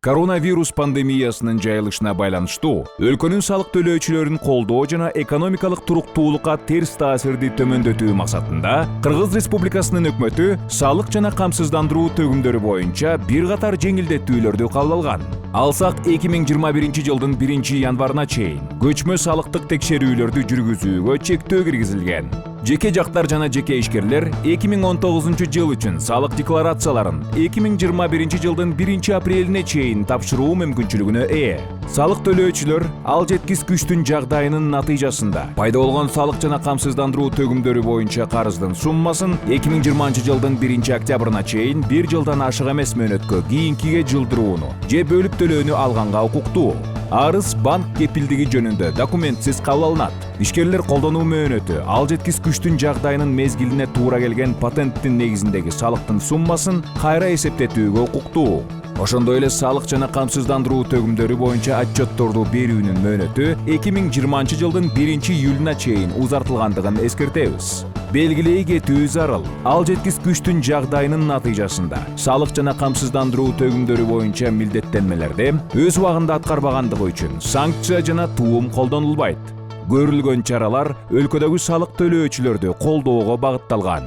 Коронавирус пандемиясынын жайылышына байланыштуу өлкөнүн салык төлөөчүлөрүн колдоо жана экономикалык туруктуулукка терс таасирди төмөндөтүү максатында Кыргыз Республикасынын өкмөтү салык жана камсыздандыруу төгүмдөрү боюнча бир катар жеңилдетүүлөрдү кабыл алган. Алсак 2021 жылдын 1 январына чейин көчмө салыктык текшерүүлөрдү жүргүзүүгө чектөө киргизилген. Жеке жактар жана жеке ишкерлер 2019 жыл үчүн салык декларацияларын 2021 жылдын 1 апрелине чейин тапшыруу мүмкүнчүлүгүнө ээ. Салык төлөөчүлөр ал жеткис күчтүн жагдайынын натыйжасында пайда болгон салык жана камсыздандыруу төгүмдөрү боюнча карыздын суммасын 2020 жылдын 1 октябрына чейин 1 жылдан ашык эмес мөөнөткө кийинкиге жылдырууну же бөлүп төлөөнү алганга укуктуу. Арыз банк кепилдиги жөнүндө документсиз кабыл алынат. Ишкерлер колдонуу мөөнөтү ал жеткис күчтүн жагдайынын мезгилине туура келген патенттин негизиндеги салыктын суммасын кайра эсептетүүгө укуктуу. Ошондой эле салык жана камсыздандыруу төгүмдөрү боюнча отчетторду берүүнүн мөөнөтү 2020 жылдын 1 июлуна чейин узартылгандыгын эскертебиз. Белгилей кетүү зарыл. Ал жеткис күчтүн жагдайынын натыйжасында салык жана камсыздандыруу төгүмдөрү боюнча милдеттенмелерди өз убагында аткарбагандыгы үчүн санкция жана туум колдонулбайт. Көрүлгөн чаралар өлкөдөгү салык төлөөчүлөрдү колдоого багытталган.